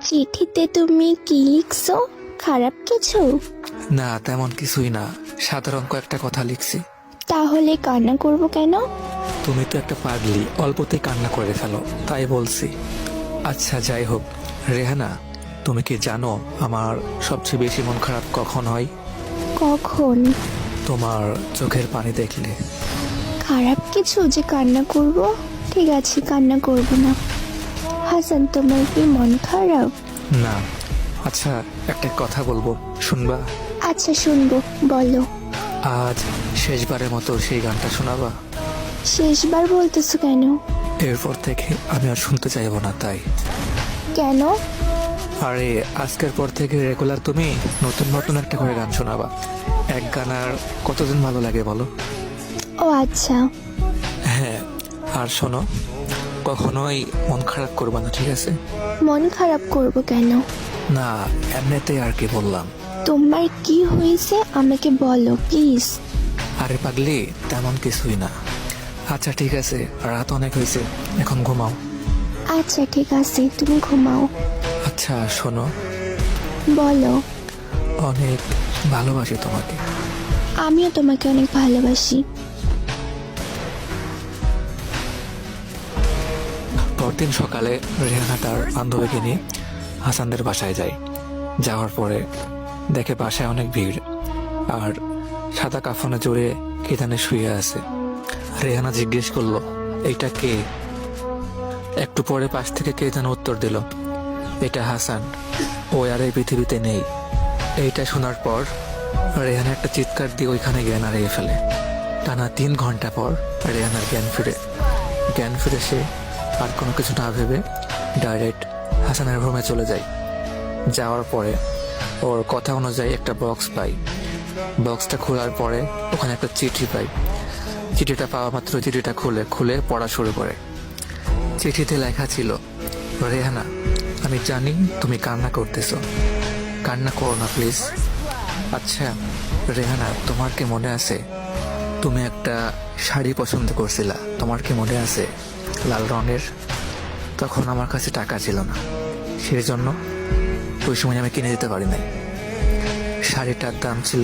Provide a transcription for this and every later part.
চিঠিতে তুমি কি লিখছো? খারাপ কিছু? না, তেমন কিছুই না, সাধারণ কয়েকটা কথা লিখছি। তাহলে কান্না করব কেন? তুমি তো একটা পাগলি, অল্পতেই কান্না করে ফেলো, তাই বলছি। আচ্ছা যাই হোক, রেহানা, তুমি কি জানো আমার সবচেয়ে বেশি মন খারাপ কখন হয়? কখন? তোমার চোখের পানি দেখলে। খারাপ কিছু যে কান্না করব? ঠিক আছে, কান্না করব না। হাসান, তোমার কি মন খারাপ? না। আচ্ছা, একটা কথা বলবো, শুনবা? আচ্ছা শুনবো, বলো। আজ শেষবারের মতো সেই গানটা শোনাবা? শেষবার বলতেছো কেন? এরপর থেকে আমি আর শুনতে চাইবো না, তাই। কেন? আরে আজকের পর থেকে রেগুলার তুমি নতুন নতুন একটা করে গান শোনাবা। এক গান আর কতদিন ভালো লাগে বলো? ও আচ্ছা। হ্যাঁ, আর শোনো, কখনোই মন খারাপ করবা না, ঠিক আছে? মন খারাপ করব কেন? না, এমনিতেই আর কি বললাম। তোমার কি হয়েছে আমাকে বলো প্লিজ। আরে পাগলি, তেমন কিছুই না। আচ্ছা ঠিক আছে, রাত অনেক হয়েছে, এখন ঘুমাও। আচ্ছা ঠিক আছে, তুমি ঘুমাও। আচ্ছা শোনো, বলো। অনেক ভালোবাসি তোমাকে। আমিও তোমাকে অনেক ভালোবাসি। পরদিন সকালে রেহানা তার বান্ধবীকে নিয়ে হাসানদের বাসায় যায়। যাওয়ার পরে দেখে বাসায় অনেক ভিড়, আর সাদা কাফনে জড়িয়ে কে জানে শুয়ে আছে। রেহানা জিজ্ঞেস করলো, এইটা কে? একটু পরে পাশ থেকে কে যেন উত্তর দিল, এটা হাসান, ও আর এই পৃথিবীতে নেই। এইটা শোনার পর রেহানা একটা চিৎকার দিয়ে ওইখানে জ্ঞান হারিয়ে ফেলে। টানা 3 ঘন্টা পর রেহানার জ্ঞান ফিরে সে আর কোনো কিছু না ভেবে ডাইরেক্ট হাসানের রুমে চলে যায়। যাওয়ার পরে ওর কথা অনুযায়ী একটা বক্স পাই। বক্সটা খোলার পরে ওখানে একটা চিঠি পাই। চিঠিটা পাওয়া মাত্র চিঠিটা খুলে পড়া শুরু করে। চিঠিতে লেখা ছিল, রেহানা, আমি জানি তুমি কান্না করতেছো, কান্না করো না প্লিজ। আচ্ছা রেহানা, তোমার কি মনে আছে তুমি একটা শাড়ি পছন্দ করছিলা? তোমার কি মনে আছে, লাল রঙের? তখন আমার কাছে টাকা ছিল না, সেই জন্য ওই সময় আমি কিনে দিতে পারি নাই। শাড়িটার দাম ছিল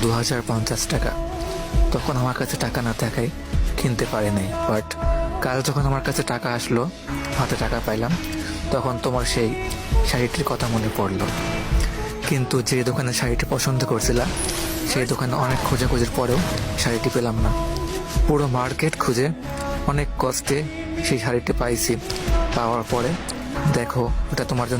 2050 টাকা। তখন আমার কাছে টাকা না থাকায় কিনতে পারি নাই। বাট কাল যখন আমার কাছে টাকা আসলো, হাতে টাকা পাইলাম, তখন তোমার সেই শাড়িটির কথা মনে পড়লো। কিন্তু যে দোকানে শাড়িটি পছন্দ করছিলাম, সেই দোকানে অনেক খোঁজাখুঁজির পরেও শাড়িটি পেলাম না। পুরো মার্কেট খুঁজে অনেক কষ্টে সেই শাড়িটি পাইছি। পাওয়ার পরে দেখো, ওটা তোমার জন্য